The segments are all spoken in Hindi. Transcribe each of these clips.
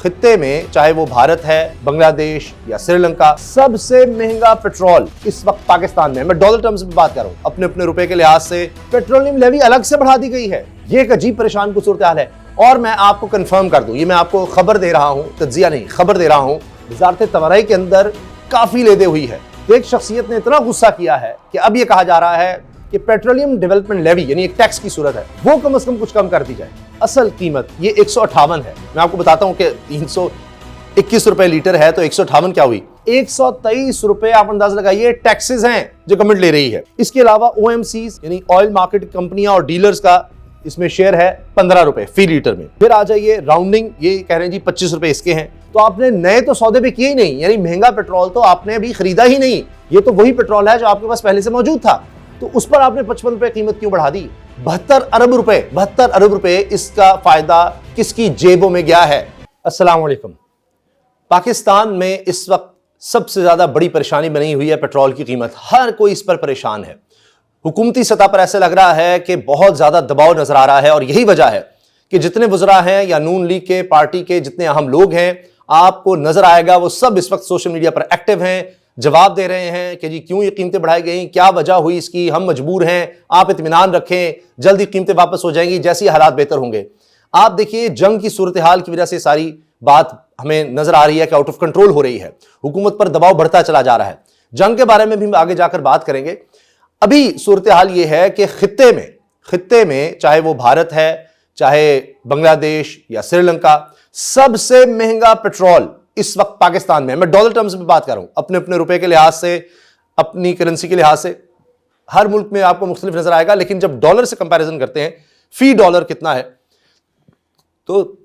खित्ते में, चाहे वो भारत है, बांग्लादेश या श्रीलंका, सबसे महंगा पेट्रोल इस वक्त पाकिस्तान में। मैं डॉलर टर्म्स में बात कर रहा हूं। अपने अपने रुपए के लिहाज से पेट्रोलियम लेवी अलग से बढ़ा दी गई है। ये एक अजीब परेशान कुछ सूरत हाल है। और मैं आपको कंफर्म कर दूं, ये मैं आपको खबर दे रहा हूं, तज्जिया नहीं, खबर दे रहा हूं, वजारत तवानाई के अंदर काफी लेदे हुई है। एक शख्सियत ने इतना गुस्सा किया है कि अब यह कहा जा रहा है कि पेट्रोलियम डेवलपमेंट लेवी यानी एक टैक्स की सूरत है, वो कम से कम कुछ कम कर दी जाए। असल कीमत ये 158 है। मैं आपको बताता हूं कि 321 रुपए लीटर है, तो 158 क्या हुई? 123 रुपए आप अंदाजा लगाइए टैक्सेस हैं जो गवर्नमेंट ले रही है। इसके अलावा OMCs यानी ऑयल मार्केट कंपनियां और डीलर्स का इसमें शेयर है 15 रुपए फी लीटर में। फिर आ जाइए राउंडिंग, ये कह रहे हैं जी 25 रुपए इसके हैं। तो आपने नए तो सौदे भी किए ही नहीं, यानी महंगा पेट्रोल तो आपने अभी खरीदा ही नहीं। ये तो वही पेट्रोल है जो आपके पास पहले से मौजूद था, तो उस पर आपने 55 रुपए कीमत क्यों बढ़ा दी? 72 अरब रुपए इसका फायदा किसकी जेबों में गया है? अस्सलाम वालेकुम। पाकिस्तान में इस वक्त सबसे ज्यादा बड़ी परेशानी बनी हुई है पेट्रोल की कीमत। हर कोई इस पर परेशान है। हुकूमती सतह पर ऐसे लग रहा है कि बहुत ज्यादा दबाव नजर आ रहा है, और यही वजह है कि जितने वज़रा हैं या नून लीग के पार्टी के जितने अहम लोग हैं, आपको नजर आएगा वो सब इस वक्त सोशल मीडिया पर एक्टिव हैं, जवाब दे रहे हैं कि जी क्यों ये कीमतें बढ़ाई गई, क्या वजह हुई इसकी, हम मजबूर हैं, आप इत्मीनान रखें, जल्दी कीमतें वापस हो जाएंगी जैसे ही हालात बेहतर होंगे। आप देखिए जंग की सूरत हाल की वजह से सारी बात हमें नजर आ रही है कि आउट ऑफ कंट्रोल हो रही है, हुकूमत पर दबाव बढ़ता चला जा रहा है। जंग के बारे में भी आगे जाकर बात करेंगे। अभी सूरत हाल ये है कि खित्ते में चाहे वो भारत है, चाहे बांग्लादेश या श्रीलंका, सबसे महंगा पेट्रोल इस वक्त पाकिस्तान में। मैं डॉलर टर्म्स में बात कर रहा हूं, अपने अपने रुपए के लिहाज से, अपनी करेंसी के लिहाज से। हर मुल्क में आपको मुख्तलिफ नजर आएगा, लेकिन जब डॉलर से कंपैरिजन करते हैं फी डॉलर कितना है, तो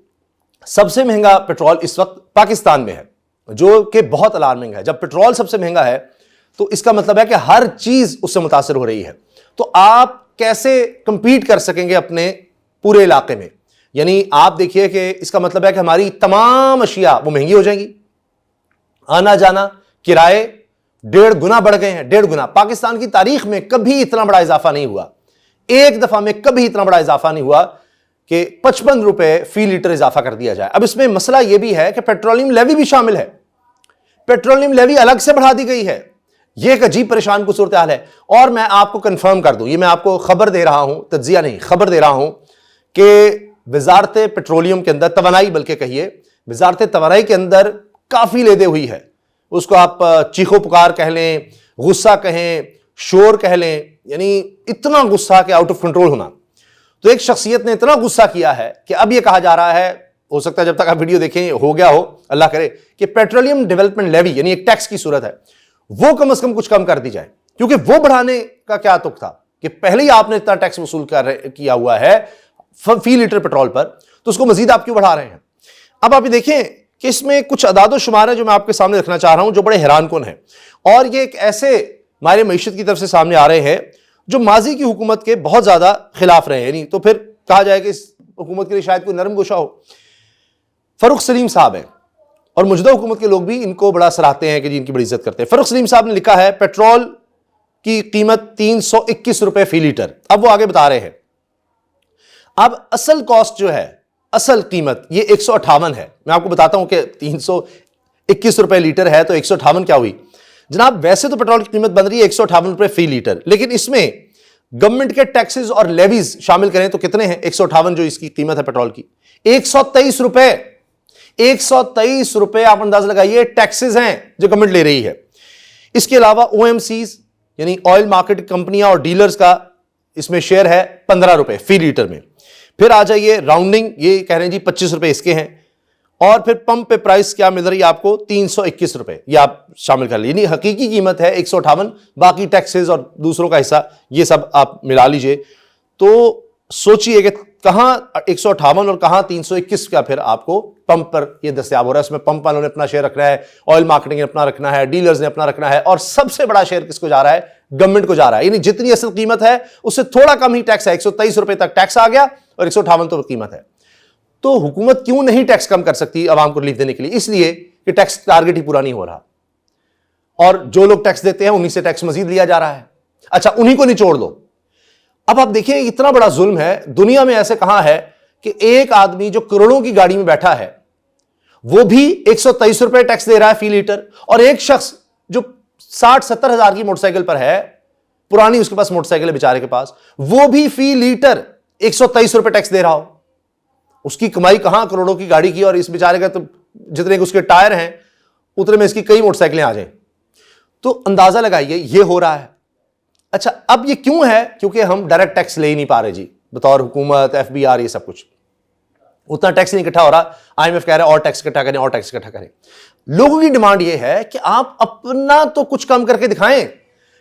सबसे महंगा पेट्रोल इस वक्त पाकिस्तान में है, जो कि बहुत अलार्मिंग है। जब पेट्रोल सबसे महंगा है तो इसका मतलब है कि हर चीज उससे मुतासर हो रही है। तो आप कैसे कंपीट कर सकेंगे अपने पूरे इलाके में? यानी आप देखिए कि इसका मतलब है कि हमारी तमाम अशिया वो महंगी हो जाएंगी। आना जाना, किराए 1.5 गुना बढ़ गए हैं, 1.5 गुना। पाकिस्तान की तारीख में कभी इतना बड़ा इजाफा नहीं हुआ, एक दफा में कभी इतना बड़ा इजाफा नहीं हुआ कि 55 रुपए फी लीटर इजाफा कर दिया जाए। अब इसमें मसला यह भी है कि पेट्रोलियम लेवी भी शामिल है, पेट्रोलियम लेवी अलग से बढ़ा दी गई है। यह एक अजीब परेशान कुछ सूरत हाल है। और मैं आपको कंफर्म कर दूं, ये मैं आपको खबर दे रहा हूं, तज्जिया नहीं, खबर दे रहा हूं कि वजारत पेट्रोलियम के अंदर, तवानाई बल्कि कहिए, वजारत तवानाई के अंदर काफी लेदे हुई है। उसको आप चीखो पुकार कह लें, गुस्सा कहें, शोर कह लें, यानी इतना गुस्सा कि आउट ऑफ कंट्रोल होना। तो एक शख्सियत ने इतना गुस्सा किया है कि अब यह कहा जा रहा है, हो सकता है जब तक आप वीडियो देखें हो गया हो, अल्लाह करे, कि पेट्रोलियम डेवलपमेंट लेवी यानी एक टैक्स की सूरत है, वो कम से कम कुछ कम कर दी जाए। क्योंकि वो बढ़ाने का क्या तुक था कि पहले ही आपने इतना टैक्स वसूल किया हुआ है फी लीटर पेट्रोल पर, तो उसको मजीद आप क्यों बढ़ा रहे हैं? अब आप ये देखें कि इसमें कुछ अदादो शुमार है जो मैं आपके सामने रखना चाह रहा हूं, जो बड़े हैरानकुन है। और ये एक ऐसे मारे मईशत की तरफ से सामने आ रहे हैं जो माजी की हुकूमत के बहुत ज्यादा खिलाफ रहे हैं। नहीं तो फिर कहा जाए कि इस हुकूमत के लिए शायद कोई नरम गोशा हो। फरूख सलीम साहब है, और मौजूदा हुकूमत के लोग भी इनको बड़ा सराहते हैं कि जी इनकी बड़ी इज्जत करते हैं। फरूख सलीम साहब ने लिखा है पेट्रोल की कीमत 321 रुपए फी लीटर। अब वो आगे बता रहे हैं, अब असल कॉस्ट जो है, असल कीमत ये 158 है। मैं आपको बताता हूं कि 321 रुपए लीटर है, तो 158 क्या हुई जनाब? वैसे तो पेट्रोल की कीमत बन रही है 158 रुपए फी लीटर, लेकिन इसमें गवर्नमेंट के टैक्सेस और लेवीज शामिल करें तो कितने हैं? 158 जो इसकी कीमत है पेट्रोल की, 123 रुपए। 123 रुपए आप अंदाजा लगाइए टैक्सेस हैं जो गवर्नमेंट ले रही है। इसके अलावा OMCs यानी ऑयल मार्केट कंपनियां और डीलर्स का इसमें शेयर है 15 रुपए फी लीटर में। फिर आ जाइए राउंडिंग, ये कह रहे हैं जी 25 रुपए इसके हैं। और फिर पंप पे प्राइस क्या मिल रही है आपको? 321 रुपए, ये आप शामिल कर लीजिए। हकीकी कीमत है 158, बाकी टैक्सेस और दूसरों का हिस्सा ये सब आप मिला लीजिए। तो सोचिए कि कहां 158 और कहां 321 का फिर आपको पंप पर ये दस्तयाब हो रहा है। उसमें पंप वालों ने अपना शेयर रखना है, ऑयल मार्केटिंग ने अपना रखना है, डीलर्स ने अपना रखना है, और सबसे बड़ा शेयर किसको जा रहा है? गवर्नमेंट को जा रहा है। यानी जितनी असल कीमत है उससे थोड़ा कम ही टैक्स है। 123 रुपए तक टैक्स आ गया और 158 तो कीमत है। तो हुकूमत क्यों नहीं टैक्स कम कर सकती आवाम को रिलीफ देने के लिए? इसलिए कि टैक्स टारगेट ही पूरा नहीं हो रहा, और जो लोग टैक्स देते हैं उन्हीं से टैक्स मजीद लिया जा रहा है। अच्छा, उन्हीं को निचोड़ दो। अब आप देखिए इतना बड़ा जुल्म है। दुनिया में ऐसे कहां है कि एक आदमी जो करोड़ों की गाड़ी में बैठा है वो भी 123 रुपए टैक्स दे रहा है फी लीटर। और एक शख्स जो 60-70 हजार की मोटरसाइकिल पर है, पुरानी उसके पास मोटरसाइकिल है बेचारे के पास, वो भी फी लीटर 123 रुपए टैक्स दे रहा हो। उसकी कमाई कहां करोड़ों की गाड़ी की, और इस बेचारे का तो जितने उसके टायर हैं उतने में इसकी कई मोटरसाइकिलें आ जाएं। तो अंदाजा लगाइए ये हो रहा है। अच्छा, अब ये क्यों है? क्योंकि हम डायरेक्ट टैक्स ले ही नहीं पा रहे जी, बतौर हुकूमत, FBR, ये सब कुछ उतना टैक्स नहीं इकट्ठा हो रहा। IMF कह रहा है और टैक्स इकट्ठा करें, और टैक्स इकट्ठा करें। लोगों की डिमांड ये है कि आप अपना तो कुछ कम करके दिखाएं,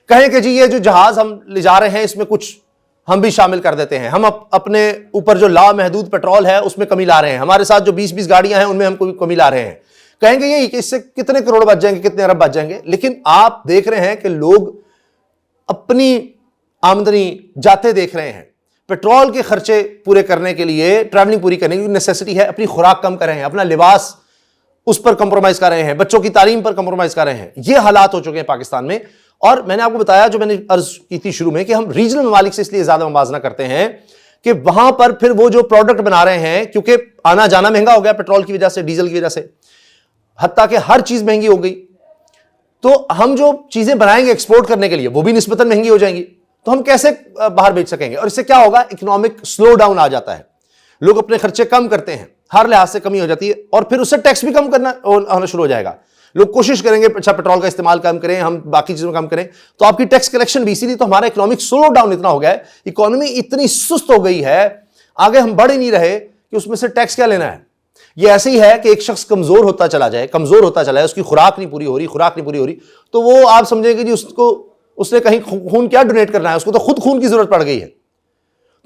कहें कि जी ये जो जहाज हम ले जा रहे हैं इसमें कुछ हम भी शामिल कर देते हैं, हम अपने ऊपर जो लामहदूद पेट्रोल है उसमें कमी ला रहे हैं, हमारे साथ जो 20-20 गाड़ियां हैं उनमें हम कमी ला रहे हैं। कहेंगे ये इससे कितने करोड़ बच जाएंगे, कितने अरब बच जाएंगे। लेकिन आप देख रहे हैं कि लोग अपनी आमदनी जाते देख रहे हैं। पेट्रोल के खर्चे पूरे करने के लिए, ट्रैवलिंग पूरी करने की नेसेसिटी है, अपनी खुराक कम कर रहे हैं, अपना लिबास उस पर कंप्रोमाइज कर रहे हैं, बच्चों की तालीम पर कंप्रोमाइज कर रहे हैं। ये हालात हो चुके हैं पाकिस्तान में। और मैंने आपको बताया, जो मैंने अर्ज की थी शुरू में, कि हम रीजनल ममालिक से इसलिए ज्यादा मुवाजना करते हैं कि वहां पर फिर वो जो प्रोडक्ट बना रहे हैं, क्योंकि आना जाना महंगा हो गया पेट्रोल की वजह से, डीजल की वजह से, हत्ता कि हर चीज महंगी हो गई, तो हम जो चीजें बनाएंगे एक्सपोर्ट करने के लिए वो भी निस्बतन महंगी हो जाएंगी। तो हम कैसे बाहर बेच सकेंगे? और इससे क्या होगा? इकोनॉमिक स्लो डाउन आ जाता है, लोग अपने खर्चे कम करते हैं, हर लिहाज से कमी हो जाती है, और फिर उससे टैक्स भी कम करना होना शुरू हो जाएगा। लोग कोशिश करेंगे अच्छा पेट्रोल का इस्तेमाल कम करें, हम बाकी चीजों कम करें, तो आपकी टैक्स कलेक्शन भी, इसीलिए तो हमारा इकोनॉमिक स्लो डाउन इतना हो गया है, इकोनॉमी इतनी सुस्त हो गई है, आगे हम बढ़ ही नहीं रहे कि उसमें से टैक्स क्या लेना है। ये ऐसे ही है कि एक शख्स कमजोर होता चला जाए, उसकी खुराक नहीं पूरी हो रही, तो वो आप समझेंगे जी उसने कहीं खून क्या डोनेट करना है, उसको तो खुद खून की जरूरत पड़ गई है।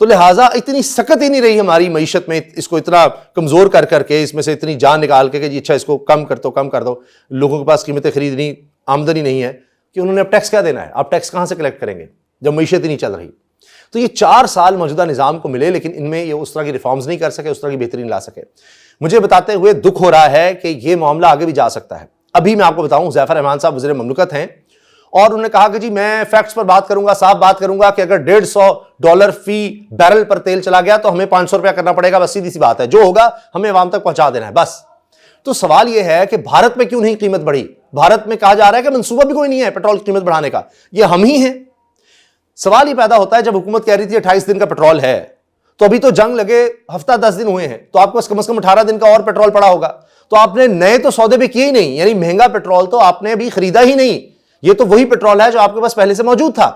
तो लिहाजा इतनी सकत ही नहीं रही हमारी मईशत में, इसको इतना कमजोर कर करके, इसमें से इतनी जान निकाल के कि जी अच्छा इसको कम कर दो। लोगों के पास कीमतें खरीदनी, आमदनी नहीं है कि उन्होंने अब टैक्स क्या देना है, आप टैक्स कहां से कलेक्ट करेंगे जब मईशत ही नहीं चल रही। तो ये 4 साल मौजूदा निज़ाम को मिले, लेकिन इनमें ये उस तरह की रिफॉर्म्स नहीं कर सके, उस तरह की बेहतरीन ला सके। मुझे बताते हुए दुख हो रहा है कि ये मामला आगे भी जा सकता है। अभी मैं आपको बताऊं, ज़फ़र रहमान साहब वज़ीर ममलकत हैं, और उन्होंने कहा कि जी मैं फैक्ट्स पर बात करूंगा, साफ बात करूंगा कि अगर $150 फी बैरल पर तेल चला गया तो हमें 500 रुपया करना पड़ेगा, बस सीधी सी बात है, जो होगा हमें अवाम तक पहुंचा देना है बस। तो सवाल यह है कि भारत में क्यों नहीं कीमत बढ़ी? भारत में कहा जा रहा है कि मंसूबा भी कोई नहीं है पेट्रोल की कीमत बढ़ाने का, ये हम ही हैं। सवाल ये पैदा होता है, जब हुकूमत कह रही थी 28 दिन का पेट्रोल है, तो अभी तो जंग लगे हफ्ता 10 दिन हुए हैं, तो आपको कम से कम 18 दिन का और पेट्रोल पड़ा होगा। तो आपने नए तो सौदे भी किए ही नहीं, यानी महंगा पेट्रोल तो आपने अभी खरीदा ही नहीं। ये तो वही पेट्रोल है जो आपके पास पहले से मौजूद था,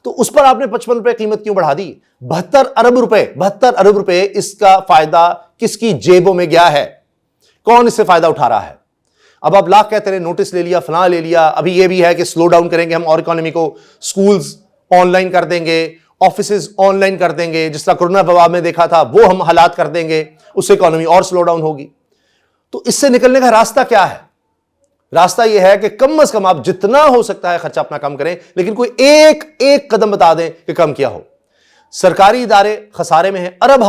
तो उस पर आपने 55 रुपए कीमत क्यों बढ़ा दी? 72 अरब रुपए इसका फायदा किसकी जेबों में गया है? कौन इससे फायदा उठा रहा है? अब आप लाख कहते रहे, नोटिस ले लिया, फलां ले लिया, अभी ये भी है कि स्लो डाउन करेंगे हम और इकोनॉमी को, स्कूल्स ऑनलाइन कर देंगे, ऑफिसेज ऑनलाइन कर देंगे, जिस तरह कोरोना वबा में देखा था वो हम हालात कर देंगे, उससे इकोनॉमी और स्लो डाउन होगी। तो इससे निकलने का रास्ता क्या है? रास्ता यह है कि कम से कम आप जितना हो सकता है खर्चा अपना कम करें, लेकिन कोई एक कदम बता दें कि कम किया हो। सरकारी इदारे खसारे में हैं, अरब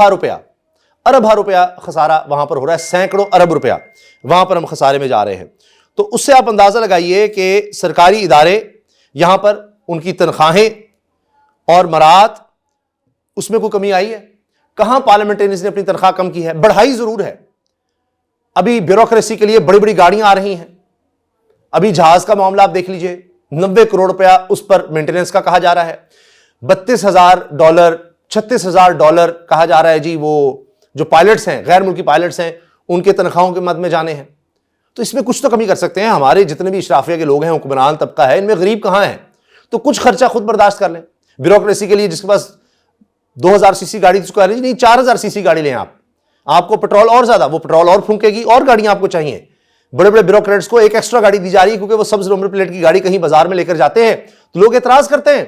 रुपया खसारा वहां पर हो रहा है, सैकड़ों अरब रुपया वहां पर हम खसारे में जा रहे हैं। तो उससे आप अंदाजा लगाइए कि सरकारी इदारे यहां पर उनकी तनख्वाहें और मरात, उसमें कोई कमी आई है? कहां पार्लियामेंटेरियंस ने अपनी तनख्वाह कम की है? बढ़ाई जरूर है। अभी ब्यूरोक्रेसी के लिए बड़ी बड़ी गाड़ियां आ रही हैं। अभी जहाज का मामला आप देख लीजिए, 90 करोड़ रुपया उस पर मेंटेनेंस का कहा जा रहा है, $32,000 $36,000 कहा जा रहा है जी, वो जो पायलट्स हैं, गैर मुल्की पायलट्स हैं, उनके तनख्वाहों के मद में जाने हैं। तो इसमें कुछ तो कमी कर सकते हैं। हमारे जितने भी इशराफिया के लोग हैं, हुक्मरान तबका है, इनमें गरीब कहां है? तो कुछ खर्चा खुद बर्दाश्त कर लें। ब्यूरोक्रेसी के लिए जिसके पास 2000 सीसी गाड़ी, उसको नहीं 4000 सीसी गाड़ी लें आप, आपको पेट्रोल और ज्यादा, वो पेट्रोल और फूंकेगी, और गाड़ियां आपको चाहिए। बड़े बड़े ब्यूरोक्रेट्स को एक एक्स्ट्रा गाड़ी दी जा रही है, क्योंकि वो सब्ज नंबर प्लेट की गाड़ी कहीं बाजार में लेकर जाते हैं, तो लोग एतराज करते हैं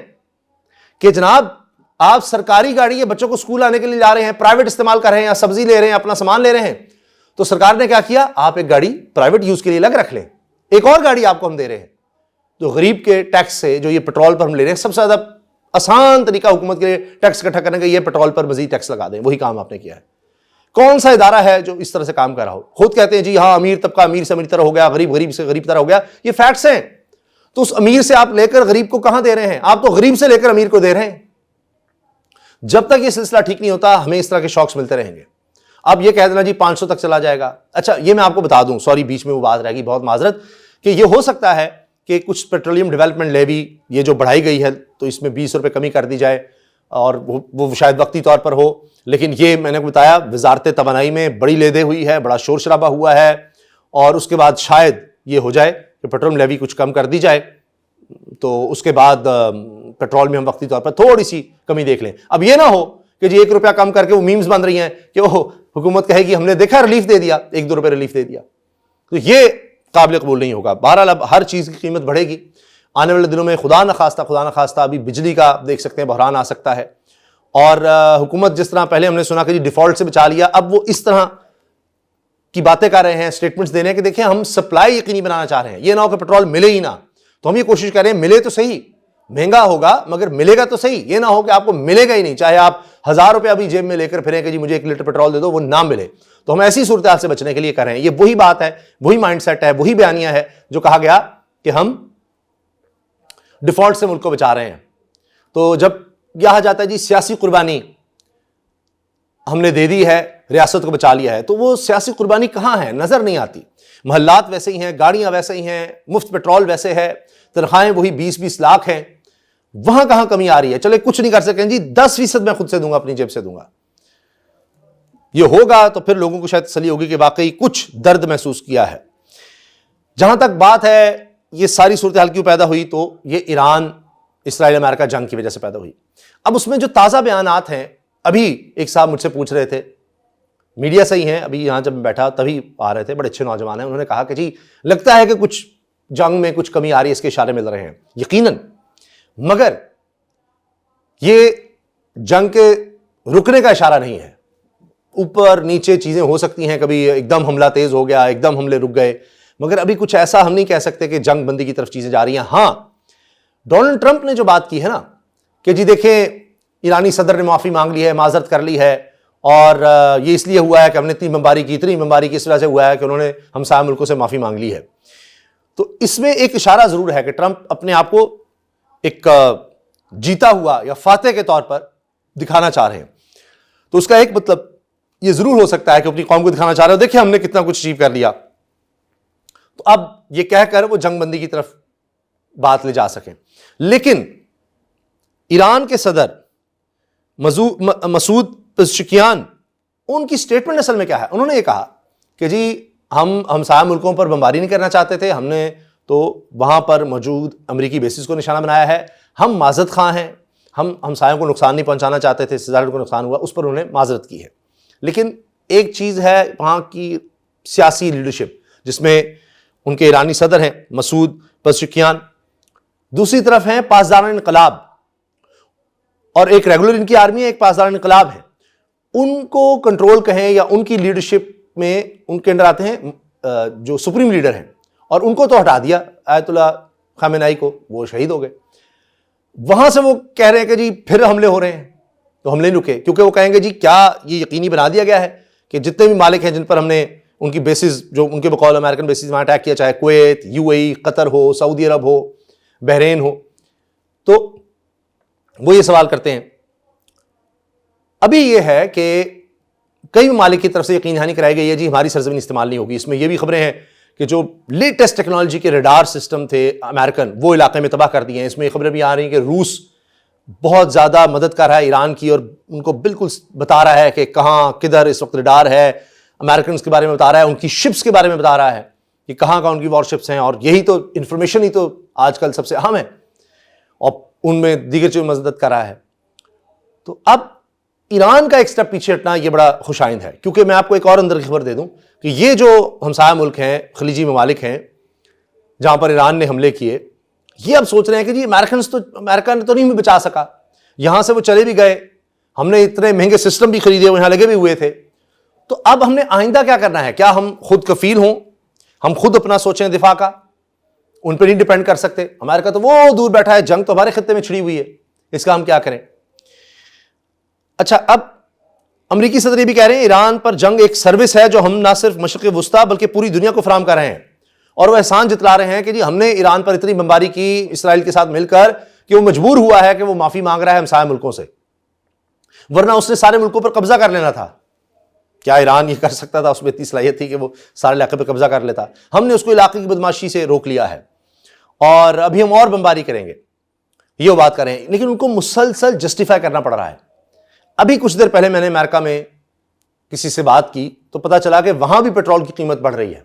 कि जनाब आप सरकारी गाड़ी है, बच्चों को स्कूल आने के लिए जा रहे हैं, प्राइवेट इस्तेमाल कर रहे हैं, या सब्जी ले रहे हैं, अपना सामान ले रहे हैं। तो सरकार ने क्या किया? आप एक गाड़ी प्राइवेट यूज के लिए अलग रख लें, एक और गाड़ी आपको हम दे रहे हैं। तो गरीब के टैक्स से जो ये पेट्रोल पर हम ले रहे हैं, सबसे ज्यादा आसान तरीका हुकूमत के लिए टैक्स इकट्ठा करने का, ये पेट्रोल पर मजीद टैक्स लगा दें। वही काम आपने किया है। कौन सा इदारा है जो इस तरह से काम कर रहा हो? खुद कहते हैं जी हाँ, अमीर तबका अमीर से अमीर तरह हो गया, गरीब से गरीब तरह हो गया। ये फैक्ट्स हैं। तो उस अमीर से आप लेकर गरीब को कहां दे रहे हैं? आप तो गरीब से लेकर अमीर को दे रहे हैं। जब तक ये सिलसिला ठीक नहीं होता, हमें इस तरह के शॉक्स मिलते रहेंगे। अब ये कह देना जी 500 तक चला जाएगा। अच्छा, ये मैं आपको बता दूं, सॉरी बीच में वो बात रहेगी, बहुत माजरत, कि ये हो सकता है कि कुछ पेट्रोलियम डेवलपमेंट लेवी ये जो बढ़ाई गई है तो इसमें 20 रुपये कमी कर दी जाए, और वो शायद वक्ती तौर पर हो, लेकिन ये मैंने बताया वजारत तवानाई में बड़ी लेदे हुई है, बड़ा शोर शराबा हुआ है, और उसके बाद शायद ये हो जाए कि पेट्रोल लेवी कुछ कम कर दी जाए, तो उसके बाद पेट्रोल में हम वक्ती तौर पर थोड़ी सी कमी देख लें। अब ये ना हो कि जी 1 रुपया कम करके वो मीम्स बन रही हैं कि ओह हुकूमत कहेगी हमने देखा रिलीफ दे दिया, 1-2 रुपये रिलीफ दे दिया, तो ये काबिल कबूल नहीं होगा। बहरहाल अब हर चीज़ की कीमत बढ़ेगी। आने वाले दिनों में खुदा न खास्ता अभी बिजली का देख सकते हैं बहरान आ सकता है, और हुकूमत जिस तरह पहले हमने सुना कि जी डिफॉल्ट से बचा लिया, अब वो इस तरह की बातें कर रहे हैं, स्टेटमेंट्स दे रहे हैं कि देखिए हम सप्लाई यकीनी बनाना चाह रहे हैं, ये ना हो कि पेट्रोल मिले ही ना, तो हम ये कोशिश कर रहे हैं मिले तो सही, महंगा होगा मगर मिलेगा तो सही, ये ना हो कि आपको मिलेगा ही नहीं, चाहे आप 1000 रुपया भी जेब में लेकर फिरें कि जी मुझे 1 लीटर पेट्रोल दे दो, वो ना मिले। तो हम ऐसी सूरत हाल से बचने के लिए कर रहे हैं। ये वही बात है, वही माइंडसेट है, वही बयानिया है जो कहा गया कि हम डिफॉल्ट से मुल्क को बचा रहे हैं। तो जब कहा जाता है जी सियासी कुर्बानी हमने दे दी है, रियासत को बचा लिया है, तो वो सियासी कुर्बानी कहां है, नजर नहीं आती। महल्लात वैसे ही हैं, गाड़ियां वैसे ही हैं, मुफ्त पेट्रोल वैसे है, तनख्वाहें वही 20-20 लाख हैं, वहां कहां कमी आ रही है। चले कुछ नहीं कर सकें जी, 10% मैं खुद से दूंगा, अपनी जेब से दूंगा, ये होगा तो फिर लोगों को शायद तसल्ली होगी कि वाकई कुछ दर्द महसूस किया है। जहां तक बात है ये सारी सूरत हाल क्यों पैदा हुई, तो ये ईरान इसराइल अमेरिका जंग की वजह से पैदा हुई। अब उसमें जो ताज़ा बयानात हैं, अभी एक साहब मुझसे पूछ रहे थे, मीडिया से ही हैं, अभी यहां जब मैं बैठा तभी आ रहे थे, बड़े अच्छे नौजवान हैं, उन्होंने कहा कि जी लगता है कि कुछ जंग में कुछ कमी आ रही है, इसके इशारे मिल रहे हैं। यकीनन, मगर ये जंग के रुकने का इशारा नहीं है। ऊपर नीचे चीजें हो सकती हैं, कभी एकदम हमला तेज हो गया, एकदम हमले रुक गए, मगर अभी कुछ ऐसा हम नहीं कह सकते कि जंग बंदी की तरफ चीजें जा रही हैं। हां, डोनाल्ड ट्रंप ने जो बात की है ना कि जी देखें ईरानी सदर ने माफी मांग ली है, माजरत कर ली है, और ये इसलिए हुआ है कि हमने इतनी बमबारी की इस वजह से हुआ है कि उन्होंने हमसाया मुल्कों से माफी मांग ली है। तो इसमें एक इशारा जरूर है कि ट्रंप अपने आप को एक जीता हुआ या फातेह के तौर पर दिखाना चाह रहे हैं। तो उसका एक मतलब ये जरूर हो सकता है कि अपनी कौम को दिखाना चाह रहे हो, देखिए हमने कितना कुछ अचीव कर लिया। तो अब ये कहकर वो जंगबंदी की तरफ बात ले जा सकें। लेकिन ईरान के सदर मसूद पेज़ेश्कियान, उनकी स्टेटमेंट असल में क्या है? उन्होंने ये कहा कि जी हम हमसाया मुल्कों पर बमबारी नहीं करना चाहते थे, हमने तो वहां पर मौजूद अमरीकी बेसिस को निशाना बनाया है, हम माजरत खां हैं, हम हमसायों को नुकसान नहीं पहुंचाना चाहते थे, इसराइल को नुकसान हुआ, उस पर उन्होंने माजरत की है। लेकिन एक चीज़ है वहाँ की सियासी लीडरशिप, जिसमें उनके ईरानी सदर हैं मसूद पेज़ेश्कियान, दूसरी तरफ हैं पासदार इनकलाब, और एक रेगुलर इनकी आर्मी है, एक पासदार इनकलाब है। उनको कंट्रोल कहें या उनकी लीडरशिप में उनके अंदर आते हैं जो सुप्रीम लीडर हैं, और उनको तो हटा दिया आयतुल्लाह खामेनाई को, वो शहीद हो गए। वहां से वो कह रहे हैं कि जी फिर हमले हो रहे हैं, तो हमले नहीं रुके, क्योंकि वो कहेंगे जी क्या ये यकीनी बना दिया गया है कि जितने भी मालिक हैं जिन पर हमने उनकी बेसिस, जो उनके बकौल अमेरिकन बेसिस वहां अटैक किया, चाहे कुवैत, यूएई, कतर हो, सऊदी अरब हो, बहरीन हो, तो वो ये सवाल करते हैं। अभी ये है कि कई ममालिक की तरफ से यकीन दहानी कराई गई है जी हमारी सरजमीन इस्तेमाल नहीं होगी। इसमें यह भी खबरें हैं कि जो लेटेस्ट टेक्नोलॉजी के रडार सिस्टम थे अमेरिकन, वो इलाके में तबाह कर दिए हैं। इसमें खबरें भी आ रही हैं कि रूस बहुत ज़्यादा मदद कर रहा है ईरान की, और उनको बिल्कुल बता रहा है कि कहाँ किधर इस वक्त रडार है, अमेरिकन के बारे में बता रहा है, उनकी शिप्स के बारे में बता रहा है कि कहाँ कहाँ उनकी वॉरशिप्स हैं, और यही तो इंफॉर्मेशन ही तो आजकल सबसे अहम है, और उनमें दीगर चीज़ मदद कर रहा है। तो अब ईरान का एक स्टेप पीछे हटना यह बड़ा खुशाइंद है, क्योंकि मैं आपको एक और अंदर की खबर दे दूं कि ये जो हमसाया मुल्क हैं, खलीजी ममालिक हैं जहां पर ईरान ने हमले किए, ये अब सोच रहे हैं कि जी अमेरिका ने तो नहीं बचा सका, यहां से वो चले भी गए, हमने इतने महंगे सिस्टम भी खरीदे, वो यहां लगे भी हुए थे, तो अब हमने आइंदा क्या करना है? क्या हम खुद कफील हों, हम खुद अपना सोचें दिफा का, उन पर नहीं डिपेंड कर सकते? अमेरिका तो वो दूर बैठा है, जंग तो हमारे खत्ते में छिड़ी हुई है, इसका हम क्या करें? अच्छा, अब अमरीकी सदर ये भी कह रहे हैं ईरान पर जंग एक सर्विस है जो हम ना सिर्फ मशरिक़ वुस्ता बल्कि पूरी दुनिया को फराहम कर रहे हैं, और वह एहसान जतला रहे हैं कि जी हमने ईरान पर इतनी बमबारी की इसराइल के साथ मिलकर कि वो मजबूर हुआ है कि वो माफी मांग रहा है हमसाया मुल्कों से, वरना उसने सारे मुल्कों पर कब्जा कर लेना था। क्या ईरान ये कर सकता था? उसमें इतनी सलाहियत थी कि वो सारे इलाके पे कब्जा कर लेता। हमने उसको इलाके की बदमाशी से रोक लिया है और अभी हम और बमबारी करेंगे, ये वो बात करें। लेकिन उनको मुसलसल जस्टिफाई करना पड़ रहा है। अभी कुछ देर पहले मैंने अमेरिका में किसी से बात की तो पता चला कि वहां भी पेट्रोल की कीमत बढ़ रही है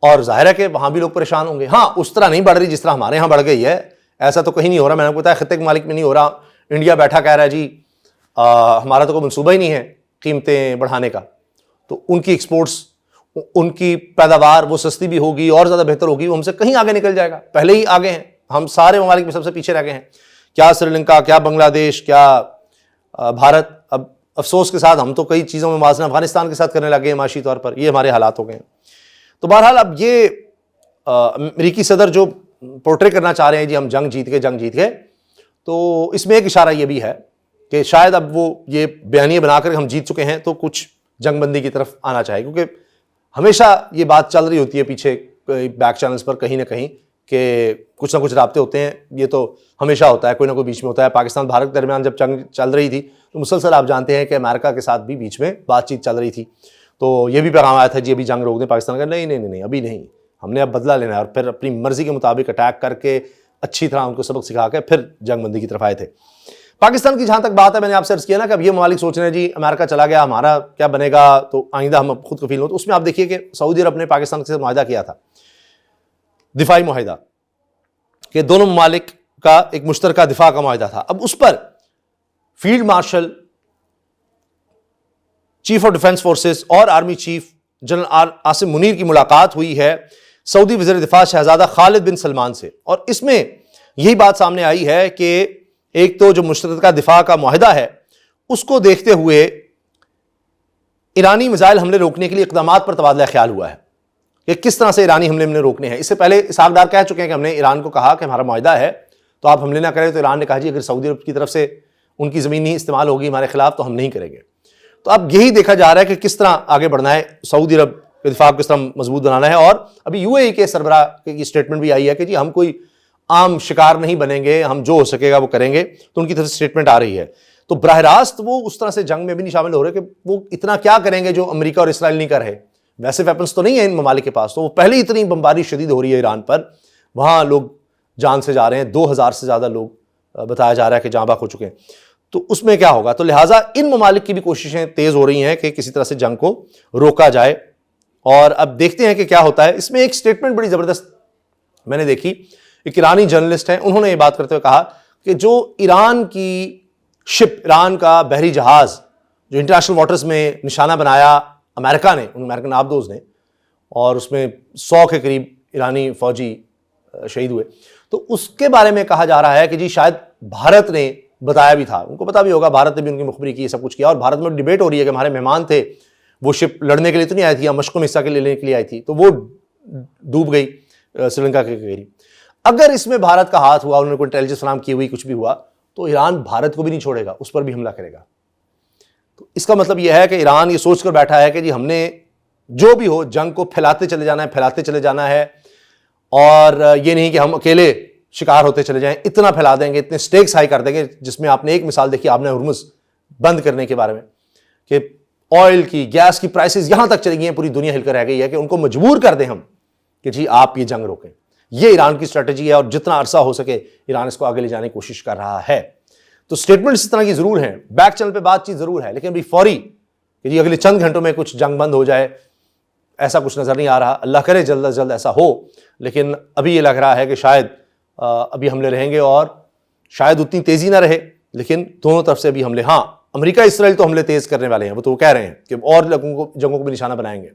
और जाहिर है कि वहां भी लोग परेशान होंगे। हाँ, उस तरह नहीं बढ़ रही जिस तरह हमारे यहां बढ़ गई है, ऐसा तो कहीं नहीं हो रहा। मैंने बताया खत्ते के मालिक में नहीं हो रहा। इंडिया बैठा कह रहा है जी हमारा तो कोई मनसूबा ही नहीं है कीमतें बढ़ाने का, तो उनकी एक्सपोर्ट्स, उनकी पैदावार वो सस्ती भी होगी और ज़्यादा बेहतर होगी, वो हमसे कहीं आगे निकल जाएगा। पहले ही आगे हैं, हम सारे ममालिक में सबसे पीछे रह गए हैं। क्या श्रीलंका, क्या बांग्लादेश, क्या भारत। अब अफसोस के साथ हम तो कई चीज़ों में मुवाजना अफगानिस्तान के साथ करने लगे हैं माशी तौर पर। ये हमारे हालात हो गए हैं। तो बहरहाल अब ये अमेरिकी सदर जो पोर्ट्रे करना चाह रहे हैं जी हम जंग जीत गए, तो इसमें एक इशारा ये भी है कि शायद अब वो ये बयानिया बनाकर हम जीत चुके हैं तो कुछ जंगबंदी की तरफ आना चाहिए, क्योंकि हमेशा ये बात चल रही होती है पीछे बैक चैनल्स पर कहीं ना कहीं कि कुछ ना कुछ राब्ते होते हैं। ये तो हमेशा होता है, कोई ना कोई बीच में होता है। पाकिस्तान भारत के दरमियान जब जंग चल रही थी तो मुसलसल आप जानते हैं कि अमेरिका के साथ भी बीच में बातचीत चल रही थी। तो ये भी पैगाम आया था जी अभी जंग रोक दें पाकिस्तान का। नहीं, अभी नहीं, हमने अब बदला लेना है और फिर अपनी मर्जी के मुताबिक अटैक करके अच्छी तरह उनको सबक सिखा के फिर जंगबंदी की तरफ आए थे। पाकिस्तान की जहां तक बात है, मैंने आपसे अर्ज किया ना कि अब ये ममालिक सोच रहे हैं जी अमेरिका चला गया हमारा क्या बनेगा, तो आइंदा हम खुद कफील हो। तो उसमें आप देखिए कि सऊदी अरब ने पाकिस्तान के साथ मुआहदा किया था, दिफाई मुआहदा, कि दोनों ममालिक का एक मुश्तरका दिफा का मुआहदा था। अब उस पर field marshal, chief of defence forces और army chief general Asim Munir की मुलाकात हुई है सऊदी वज़ीर दिफा शहजादा खालिद बिन सलमान से। और इसमें यही बात सामने आई है कि एक तो जो मुश्तरका दिफा का मुआहदा है उसको देखते हुए ईरानी मिसाइल हमले रोकने के लिए इक़दामात पर तबादला ख्याल हुआ है कि किस तरह से ईरानी हमले हमने रोकने हैं। इससे पहले इसहाक डार कह चुके हैं कि हमने ईरान को कहा कि हमारा मुआहदा है तो आप हमले ना करें। तो ईरान ने कहा जी अगर सऊदी अरब की तरफ से उनकी ज़मीन नहीं इस्तेमाल होगी हमारे खिलाफ तो हम नहीं करेंगे। तो अब यही देखा जा रहा है कि किस तरह आगे बढ़ना है, सऊदी अरब के दिफा को किस तरह मजबूत बनाना है। और अभी यूएई के सरबराह की स्टेटमेंट भी आई है कि जी हम कोई आम शिकार नहीं बनेंगे, हम जो हो सकेगा वो करेंगे। तो उनकी तरफ से स्टेटमेंट आ रही है। तो बराह रास्त वो उस तरह से जंग में भी नहीं शामिल हो रहे कि वो इतना क्या करेंगे जो अमेरिका और इसराइल नहीं कर रहे। वैसे वेपन्स तो नहीं है इन ममालिक के पास, तो वो पहले ही इतनी बमबारी शदीद हो रही है ईरान पर, वहां लोग जान से जा रहे हैं। 2000 से ज़्यादा लोग बताया जा रहा है कि जाँ बाक हो चुके हैं। तो उसमें क्या होगा? तो लिहाजा इन ममालिक की भी कोशिशें तेज़ हो रही हैं कि किसी तरह से जंग को रोका जाए। और अब देखते हैं कि क्या होता है। इसमें एक स्टेटमेंट बड़ी ज़बरदस्त मैंने देखी, एक ईरानी जर्नलिस्ट हैं, उन्होंने ये बात करते हुए कहा कि जो ईरान की शिप, ईरान का बहरी जहाज़ जो इंटरनेशनल वाटर्स में निशाना बनाया अमेरिका ने, उन अमेरिकन आबदोज ने, और उसमें 100 के करीब ईरानी फौजी शहीद हुए, तो उसके बारे में कहा जा रहा है कि जी शायद भारत ने बताया भी था, उनको पता भी होगा, भारत ने भी उनकी मुखबरी की, सब कुछ किया। और भारत में डिबेट हो रही है कि हमारे मेहमान थे, वो शिप लड़ने के लिए तो नहीं आई थी या मशकों में हिस्सा के लेने के लिए आई थी, तो वो डूब गई श्रीलंका के करीब। अगर इसमें भारत का हाथ हुआ, उन्होंने कोई इंटेलिजेंस फराहम की हुई, कुछ भी हुआ, तो ईरान भारत को भी नहीं छोड़ेगा, उस पर भी हमला करेगा। तो इसका मतलब यह है कि ईरान ये सोचकर बैठा है कि जी हमने जो भी हो जंग को फैलाते चले जाना है, फैलाते चले जाना है, और ये नहीं कि हम अकेले शिकार होते चले जाएं। इतना फैला देंगे, इतने स्टेक्स हाई कर देंगे, जिसमें आपने एक मिसाल देखी, आपने हुर्मुज़ बंद करने के बारे में, कि ऑयल की, गैस की प्राइसेस यहां तक चली गई हैं, पूरी दुनिया हिलकर रह गई है कि उनको मजबूर कर दें हम कि जी आप ये जंग रोकें। ये ईरान की स्ट्रेटजी है और जितना अरसा हो सके ईरान इसको आगे ले जाने की कोशिश कर रहा है। तो स्टेटमेंट्स इस तरह की जरूर हैं, बैक चैनल पे बातचीत जरूर है, लेकिन अभी फौरी कि जी अगले चंद घंटों में कुछ जंग बंद हो जाए, ऐसा कुछ नजर नहीं आ रहा। अल्लाह करे जल्द अज जल्द ऐसा हो, लेकिन अभी ये लग रहा है कि शायद अभी हमले रहेंगे और शायद उतनी तेजी ना रहे, लेकिन दोनों तरफ से अभी हमले। हाँ, अमेरिका इसराइल तो हमले तेज करने वाले हैं, वो तो कह रहे हैं कि और जगहों को भी निशाना बनाएंगे।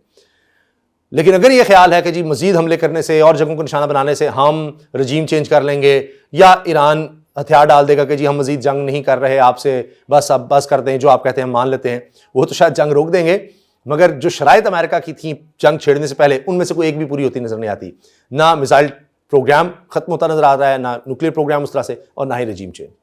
लेकिन अगर ये ख्याल है कि जी मजीद हमले करने से और जगहों को निशाना बनाने से हम रजीम चेंज कर लेंगे, या ईरान हथियार डाल देगा कि जी हम मजीद जंग नहीं कर रहे आपसे, बस अब बस करते हैं, जो आप कहते हैं हम मान लेते हैं, वो तो शायद जंग रोक देंगे। मगर जो शराइत अमेरिका की थी जंग छेड़ने से पहले, उनमें से कोई एक भी पूरी होती नजर नहीं आती। ना मिसाइल प्रोग्राम खत्म होता नजर आ रहा है, ना न्यूक्लियर प्रोग्राम उस तरह से, और ना ही रजीम चेंज।